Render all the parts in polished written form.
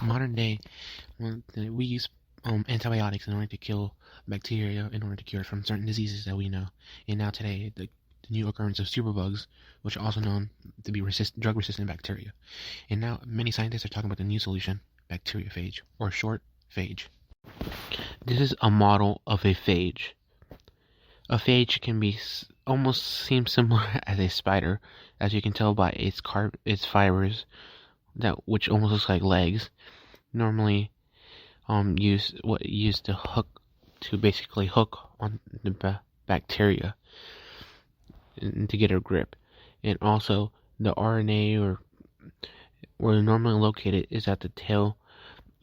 Modern day, we use antibiotics in order to kill bacteria in order to cure from certain diseases that we know. And now today, the new occurrence of superbugs, which are also known to be drug-resistant bacteria. And now many scientists are talking about the new solution, bacteriophage, or short, phage. This is a model of a phage. A phage can be almost seem similar as a spider, as you can tell by its fibers which almost looks like legs. Normally, used to basically hook on the bacteria and to get a grip. And also, the RNA or where normally located is at the tail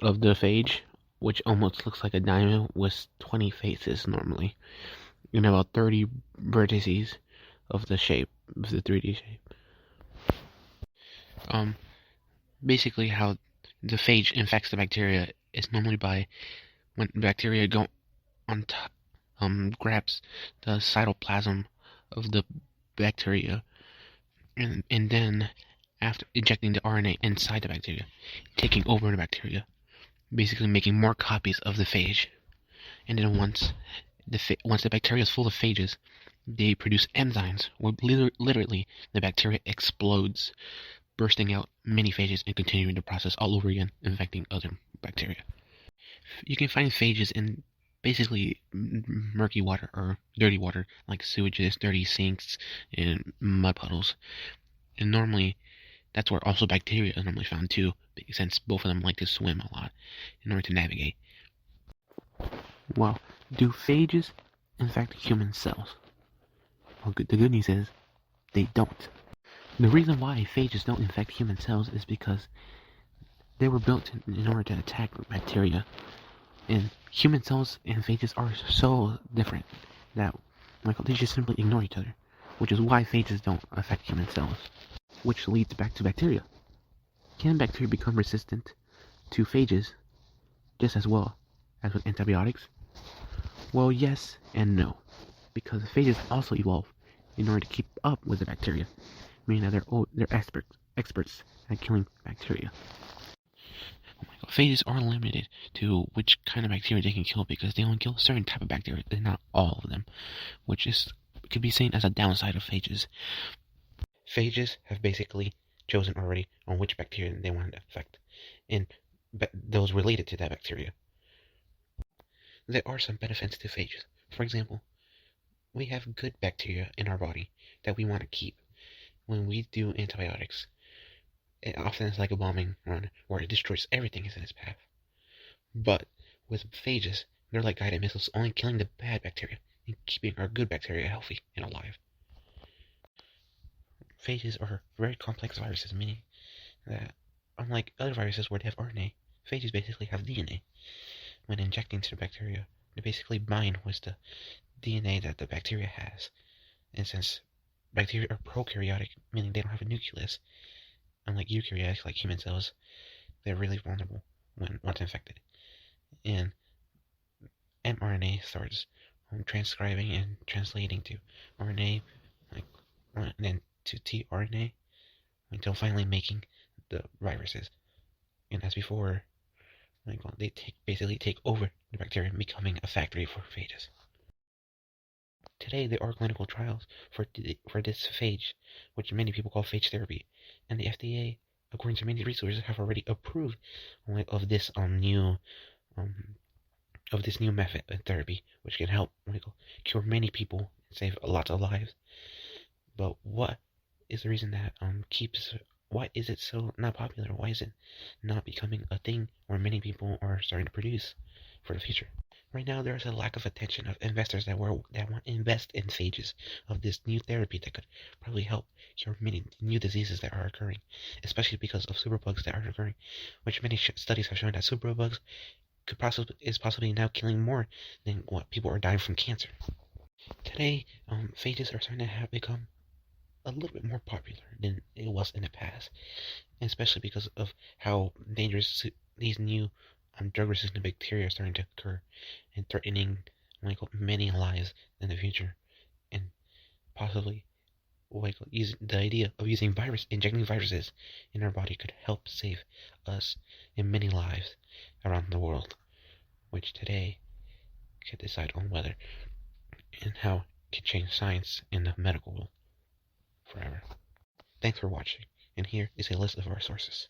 of the phage, which almost looks like a diamond with 20 faces normally, and about 30 vertices of the shape, of the 3D shape. Basically how the phage infects the bacteria is normally by when bacteria go on top, grabs the cytoplasm of the bacteria, and then after injecting the RNA inside the bacteria, taking over the bacteria, basically making more copies of the phage. And then once the bacteria is full of phages, they produce enzymes where literally the bacteria explodes, bursting out many phages and continuing the process all over again, infecting other bacteria. You can find phages in basically murky water or dirty water, like sewages, dirty sinks, and mud puddles. And normally, that's where also bacteria is normally found too, since both of them like to swim a lot in order to navigate. Well, do phages infect human cells? Well, the good news is, they don't. The reason why phages don't infect human cells is because they were built in order to attack bacteria. And human cells and phages are so different that they just simply ignore each other, which is why phages don't affect human cells. Which leads back to bacteria. Can bacteria become resistant to phages just as well as with antibiotics? Well, yes and no, because phages also evolve in order to keep up with the bacteria, meaning that they're experts at killing bacteria. Oh my god, phages are limited to which kind of bacteria they can kill because they only kill a certain type of bacteria, and not all of them, which could be seen as a downside of phages. Phages have basically chosen already on which bacteria they want to affect, and those related to that bacteria. There are some benefits to phages. For example, we have good bacteria in our body that we want to keep. When we do antibiotics, it often is like a bombing run where it destroys everything in its path. But with phages, they're like guided missiles, only killing the bad bacteria and keeping our good bacteria healthy and alive. Phages are very complex viruses, meaning that unlike other viruses where they have RNA, phages basically have DNA. When injecting to the bacteria, they basically bind with the DNA that the bacteria has. And since bacteria are prokaryotic, meaning they don't have a nucleus, unlike eukaryotic like human cells, they're really vulnerable once infected. And mRNA starts transcribing and translating to RNA, and then to tRNA, until finally making the viruses. And as before, they basically take over the bacteria, becoming a factory for phages. Today, there are clinical trials for this phage, which many people call phage therapy, and the FDA, according to many resources, have already approved of this new method of therapy, which can help cure many people and save lots of lives. But what is the reason that why is it so not popular? Why is it not becoming a thing where many people are starting to produce for the future? Right now, there is a lack of attention of investors that want to invest in phages of this new therapy that could probably help cure many new diseases that are occurring, especially because of superbugs that are occurring, which many studies have shown that superbugs is possibly now killing more than what people are dying from cancer. Today, phages are starting to have become a little bit more popular than it was in the past, especially because of how dangerous these new drug-resistant bacteria are starting to occur and threatening many lives in the future, and possibly using the idea of using injecting viruses in our body could help save us and many lives around the world, which today could decide on whether and how it can change science and the medical world forever. Thanks for watching, and here is a list of our sources.